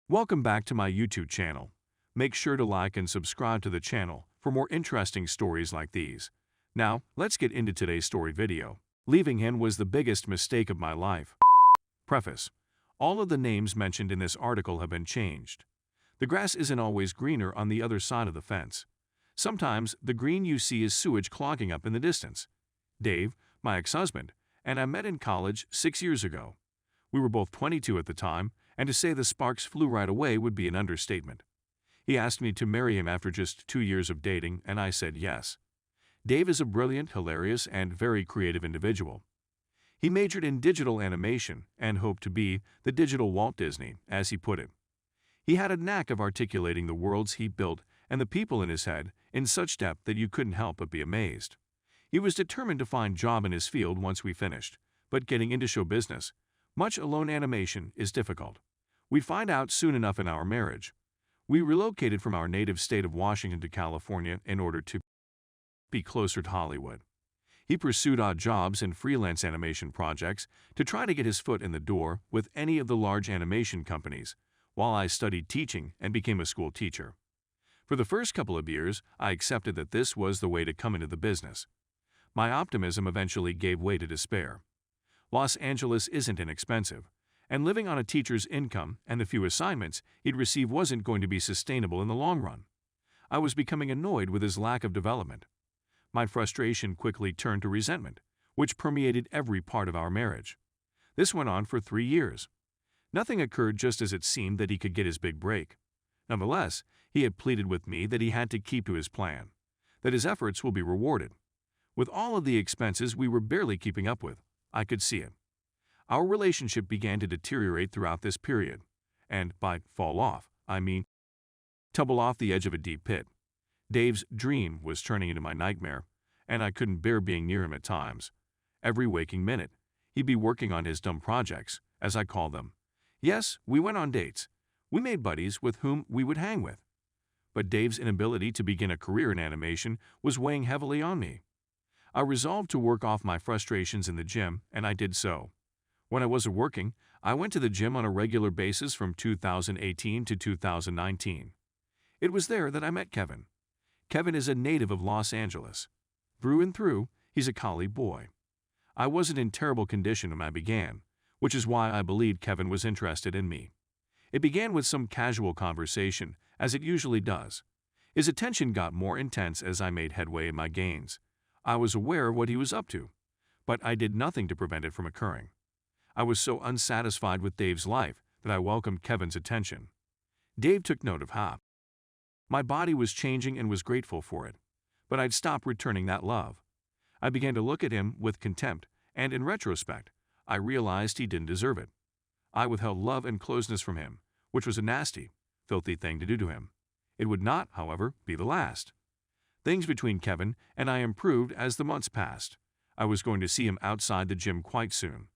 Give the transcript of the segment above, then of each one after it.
Welcome back to my YouTube channel. Make sure to like and subscribe to the channel for more interesting stories like these. Now, let's get into today's story video. Leaving him was the biggest mistake of my life. Preface. All of the names mentioned in this article have been changed. The grass isn't always greener on the other side of the fence. Sometimes the green you see is sewage clogging up in the distance. Dave, my ex-husband, and I met in college 6 years ago. We were both 22 at the time, and to say the sparks flew right away would be an understatement. He asked me to marry him after just 2 years of dating, and I said yes. Dave is a brilliant, hilarious, and very creative individual. He majored in digital animation and hoped to be the digital Walt Disney, as he put it. He had a knack of articulating the worlds he built and the people in his head in such depth that you couldn't help but be amazed. He was determined to find a job in his field once we finished, but getting into show business, much alone animation, is difficult. We'd find out soon enough in our marriage. We relocated from our native state of Washington to California in order to be closer to Hollywood. He pursued odd jobs and freelance animation projects to try to get his foot in the door with any of the large animation companies, while I studied teaching and became a school teacher. For the first couple of years, I accepted that this was the way to come into the business. My optimism eventually gave way to despair. Los Angeles isn't inexpensive, and living on a teacher's income and the few assignments he'd receive wasn't going to be sustainable in the long run. I was becoming annoyed with his lack of development. My frustration quickly turned to resentment, which permeated every part of our marriage. This went on for 3 years. Nothing occurred just as it seemed that he could get his big break. Nonetheless, he had pleaded with me that he had to keep to his plan, that his efforts will be rewarded. With all of the expenses we were barely keeping up with, I could see it. Our relationship began to deteriorate throughout this period, and by fall off, I mean tumble off the edge of a deep pit. Dave's dream was turning into my nightmare, and I couldn't bear being near him at times. Every waking minute, he'd be working on his dumb projects, as I call them. Yes, we went on dates. We made buddies with whom we would hang with. But Dave's inability to begin a career in animation was weighing heavily on me. I resolved to work off my frustrations in the gym, and I did so. When I wasn't working, I went to the gym on a regular basis from 2018 to 2019. It was there that I met Kevin. Kevin is a native of Los Angeles. Through and through, he's a collie boy. I wasn't in terrible condition when I began, which is why I believed Kevin was interested in me. It began with some casual conversation, as it usually does. His attention got more intense as I made headway in my gains. I was aware of what he was up to, but I did nothing to prevent it from occurring. I was so unsatisfied with Dave's life that I welcomed Kevin's attention. Dave took note of how my body was changing and was grateful for it, but I'd stopped returning that love. I began to look at him with contempt, and in retrospect, I realized he didn't deserve it. I withheld love and closeness from him, which was a nasty, filthy thing to do to him. It would not, however, be the last. Things between Kevin and I improved as the months passed. I was going to see him outside the gym quite soon.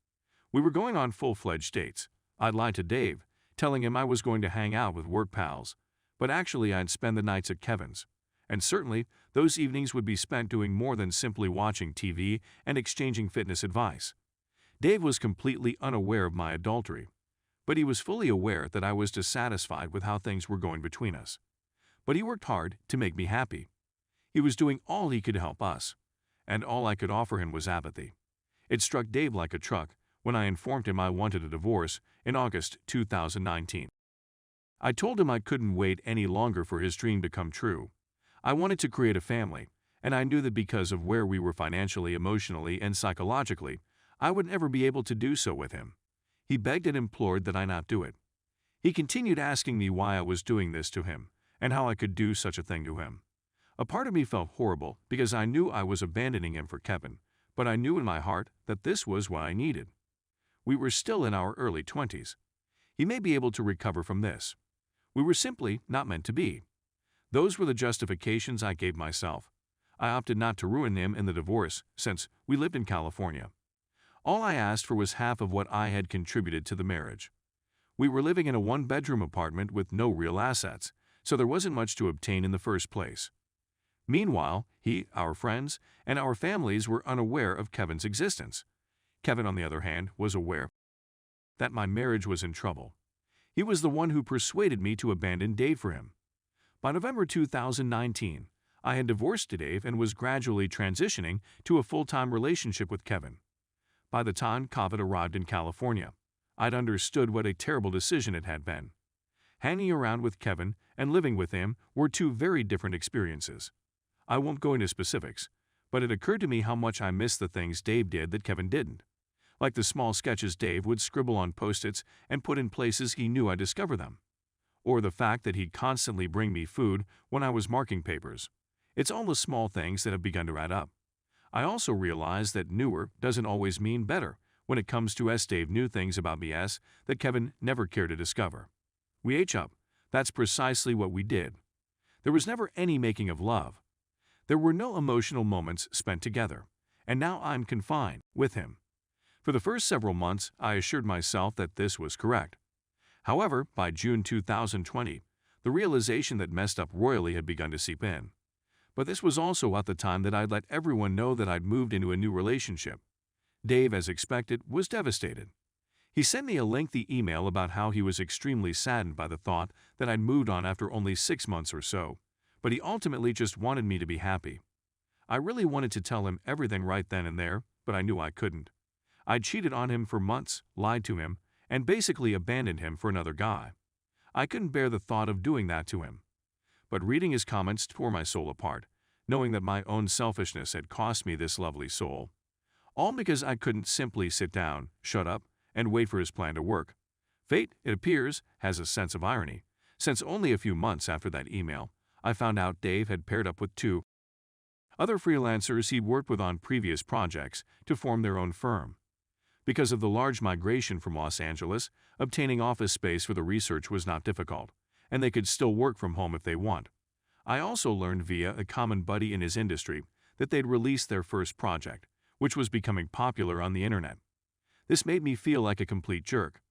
We were going on full-fledged dates. I'd lied to Dave, telling him I was going to hang out with work pals, but actually I'd spend the nights at Kevin's. And certainly, those evenings would be spent doing more than simply watching TV and exchanging fitness advice. Dave was completely unaware of my adultery, but he was fully aware that I was dissatisfied with how things were going between us. But he worked hard to make me happy. He was doing all he could to help us, and all I could offer him was apathy. It struck Dave like a truck when I informed him I wanted a divorce in August 2019. I told him I couldn't wait any longer for his dream to come true. I wanted to create a family, and I knew that because of where we were financially, emotionally, and psychologically, I would never be able to do so with him. He begged and implored that I not do it. He continued asking me why I was doing this to him, and how I could do such a thing to him. A part of me felt horrible because I knew I was abandoning him for Kevin, but I knew in my heart that this was what I needed. We were still in our early 20s. He may be able to recover from this. We were simply not meant to be. Those were the justifications I gave myself. I opted not to ruin him in the divorce since we lived in California. All I asked for was half of what I had contributed to the marriage. We were living in a one-bedroom apartment with no real assets, so there wasn't much to obtain in the first place. Meanwhile, he, our friends, and our families were unaware of Kevin's existence. Kevin, on the other hand, was aware that my marriage was in trouble. He was the one who persuaded me to abandon Dave for him. By November 2019, I had divorced Dave and was gradually transitioning to a full-time relationship with Kevin. By the time COVID arrived in California, I'd understood what a terrible decision it had been. Hanging around with Kevin and living with him were two very different experiences. I won't go into specifics, but it occurred to me how much I missed the things Dave did that Kevin didn't. Like the small sketches Dave would scribble on Post-its and put in places he knew I'd discover them. Or the fact that he'd constantly bring me food when I was marking papers. It's all the small things that have begun to add up. I also realized that newer doesn't always mean better when it comes to Dave knew things about me that Kevin never cared to discover. We H up. That's precisely what we did. There was never any making of love. There were no emotional moments spent together, and now I'm confined with him. For the first several months, I assured myself that this was correct. However, by June 2020, the realization that messed up royally had begun to seep in. But this was also at the time that I'd let everyone know that I'd moved into a new relationship. Dave, as expected, was devastated. He sent me a lengthy email about how he was extremely saddened by the thought that I'd moved on after only 6 months or so, but he ultimately just wanted me to be happy. I really wanted to tell him everything right then and there, but I knew I couldn't. I'd cheated on him for months, lied to him, and basically abandoned him for another guy. I couldn't bear the thought of doing that to him. But reading his comments tore my soul apart, knowing that my own selfishness had cost me this lovely soul. All because I couldn't simply sit down, shut up, and wait for his plan to work. Fate, it appears, has a sense of irony, since only a few months after that email, I found out Dave had paired up with 2 other freelancers he'd worked with on previous projects to form their own firm. Because of the large migration from Los Angeles, obtaining office space for the research was not difficult, and they could still work from home if they want. I also learned via a common buddy in his industry that they'd released their first project, which was becoming popular on the internet. This made me feel like a complete jerk.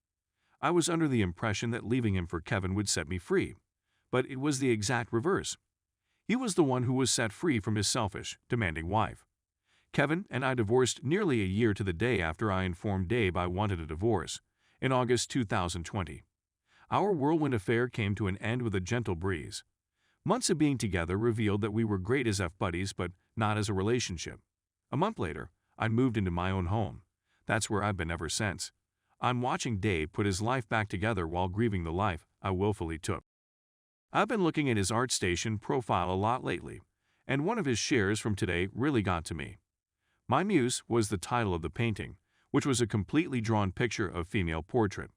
I was under the impression that leaving him for Kevin would set me free, but it was the exact reverse. He was the one who was set free from his selfish, demanding wife. Kevin and I divorced nearly a year to the day after I informed Dave I wanted a divorce, in August 2020. Our whirlwind affair came to an end with a gentle breeze. Months of being together revealed that we were great as buddies but not as a relationship. A month later, I'd moved into my own home. That's where I've been ever since. I'm watching Dave put his life back together while grieving the life I willfully took. I've been looking at his ArtStation profile a lot lately, and one of his shares from today really got to me. My muse was the title of the painting, which was a completely drawn picture of female portrait.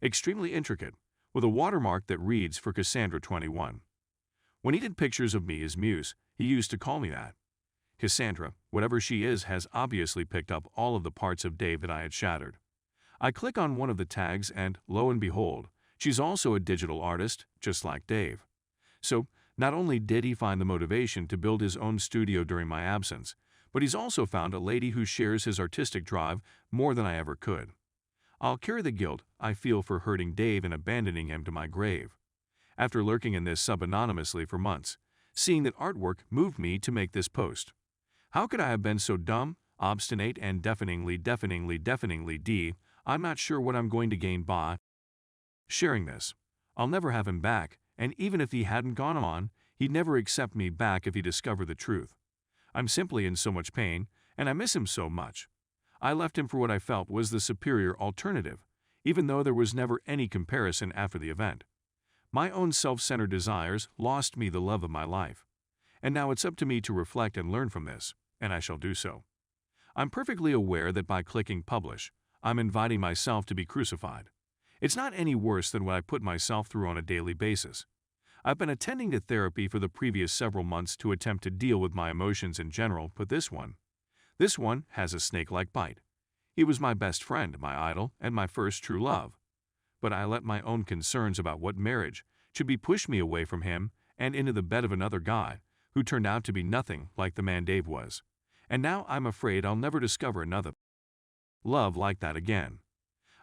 Extremely intricate, with a watermark that reads for Cassandra 21. When he did pictures of me as muse, he used to call me that. Cassandra, whatever she is, has obviously picked up all of the parts of Dave that I had shattered. I click on one of the tags and, lo and behold, she's also a digital artist, just like Dave. So, not only did he find the motivation to build his own studio during my absence, but he's also found a lady who shares his artistic drive more than I ever could. I'll carry the guilt I feel for hurting Dave and abandoning him to my grave. After lurking in this sub anonymously for months, seeing that artwork moved me to make this post. How could I have been so dumb, obstinate, and deafeningly D? I'm not sure what I'm going to gain by sharing this. I'll never have him back, and even if he hadn't gone on, he'd never accept me back if he discovered the truth. I'm simply in so much pain, and I miss him so much. I left him for what I felt was the superior alternative, even though there was never any comparison after the event. My own self-centered desires lost me the love of my life. And now it's up to me to reflect and learn from this, and I shall do so. I'm perfectly aware that by clicking publish, I'm inviting myself to be crucified. It's not any worse than what I put myself through on a daily basis. I've been attending to therapy for the previous several months to attempt to deal with my emotions in general, but this one has a snake-like bite. He was my best friend, my idol, and my first true love. But I let my own concerns about what marriage should be push me away from him and into the bed of another guy who turned out to be nothing like the man Dave was. And now I'm afraid I'll never discover another love like that again.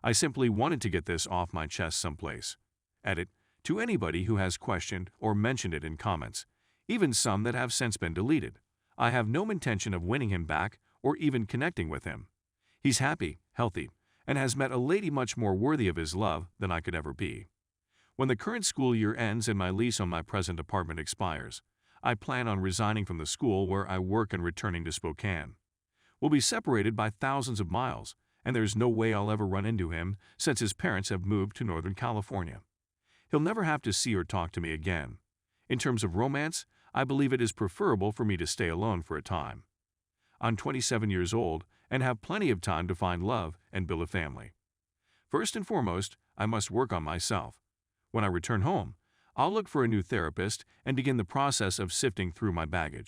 I simply wanted to get this off my chest someplace. Edit. To anybody who has questioned or mentioned it in comments, even some that have since been deleted, I have no intention of winning him back or even connecting with him. He's happy, healthy, and has met a lady much more worthy of his love than I could ever be. When the current school year ends and my lease on my present apartment expires, I plan on resigning from the school where I work and returning to Spokane. We'll be separated by thousands of miles, and there's no way I'll ever run into him since his parents have moved to Northern California. He'll never have to see or talk to me again. In terms of romance, I believe it is preferable for me to stay alone for a time. I'm 27 years old and have plenty of time to find love and build a family. First and foremost, I must work on myself. When I return home, I'll look for a new therapist and begin the process of sifting through my baggage.